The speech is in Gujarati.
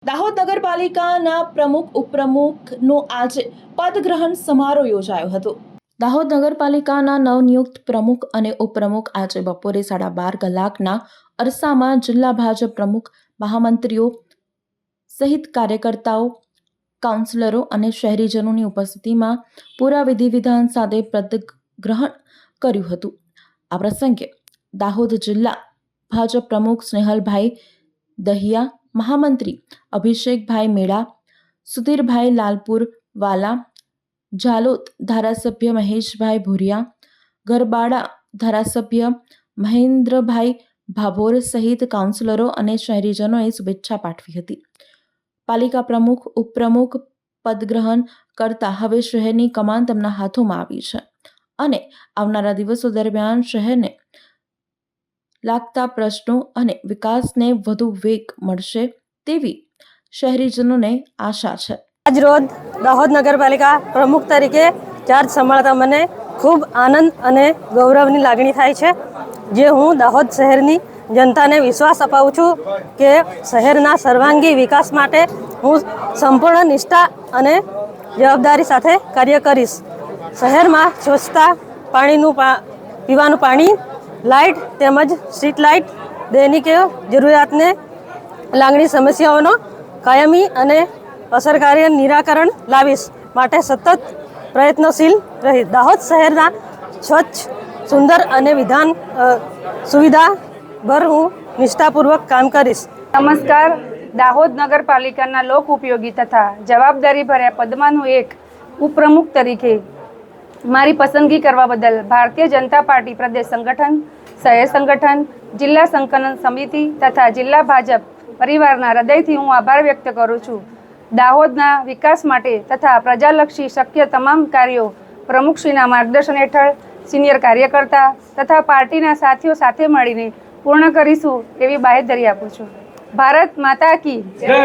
દાહોદ નગરપાલિકાના પ્રમુખ ઉપપ્રમુખનો આજે પદગ્રહણ સમારોહ યોજાયો હતો। દાહોદ નગરપાલિકાના નવનિયુક્ત પ્રમુખ અને ઉપપ્રમુખ આજે બપોરે 12:30 કલાકના અરસામાં જિલ્લા ભાજપ પ્રમુખ, મહામંત્રીઓ સહિત કાર્યકર્તાઓ, કાઉન્સિલરો અને શહેરીજનોની ઉપસ્થિતિમાં પૂરા વિધિ વિધાન સાથે પદગ્રહણ કર્યું હતું। આ પ્રસંગે દાહોદ જિલ્લા ભાજપ પ્રમુખ સ્નેહલભાઈ દહિયા, મહામંત્રી અભિષેકભાઈ મેળા, સુધીરભાઈ લાલપુર વાલા, ઝાલોદ ધારાસભ્ય મહેશભાઈ ભુરિયા, ગરબાડા ધારાસભ્ય મહેન્દ્રભાઈ ભાભોર સહિત કાઉન્સિલરો અને શહેરીજનોએ શુભેચ્છા પાઠવી હતી। પાલિકા પ્રમુખ, ઉપપ્રમુખ પદગ્રહણ કરતા હવે શહેરની કમાન તેમના હાથોમાં આવી છે અને આવનારા દિવસો દરમિયાન શહેરને લાગતા પ્રશ્નો અને વિકાસને વધુ વેગ મળશે તેવી શહેરીજનોને આશા છે। આજ રોજ દાહોદ નગરપાલિકા પ્રમુખ તરીકે ચાર્જ સંભાળતા મને ખૂબ આનંદ અને ગૌરવની લાગણી થાય છે, જે હું દાહોદ શહેરની જનતાને વિશ્વાસ અપાવું છું કે શહેરના સર્વાંગી વિકાસ માટે હું સંપૂર્ણ નિષ્ઠા અને જવાબદારી સાથે કાર્ય કરીશ। શહેરમાં સ્વચ્છતા, પીવાનું પાણી, લાઇટ તેમજ સ્ટ્રીટ લાઇટ, દૈનિક જરૂરિયાતને લાગણી સમસ્યાઓનો કાયમી અને અસરકારી નિરાકરણ લાવીશ માટે સતત પ્રયત્નશીલ રહીશ। દાહોદ શહેરના સ્વચ્છ, સુંદર અને સુવિધાભર હું નિષ્ઠાપૂર્વક કામ કરીશ। નમસ્કાર। દાહોદ નગરપાલિકાના લોક ઉપયોગી તથા જવાબદારી ભર્યા પદમાંનું એક ઉપપ્રમુખ તરીકે મારી પસંદગી કરવા બદલ ભારતીય જનતા પાર્ટી પ્રદેશ સંગઠન, શહેર સંગઠન, જિલ્લા સંકલન સમિતિ તથા જિલ્લા ભાજપ પરિવારના હૃદયથી હું આભાર વ્યક્ત કરું છું। દાહોદના વિકાસ માટે તથા પ્રજાલક્ષી શક્ય તમામ કાર્યો પ્રમુખશ્રીના માર્ગદર્શન હેઠળ સિનિયર કાર્યકર્તા તથા પાર્ટીના સાથીઓ સાથે મળીને પૂર્ણ કરીશું એવી બાહેધરી આપું છું। ભારત માતા કી જય।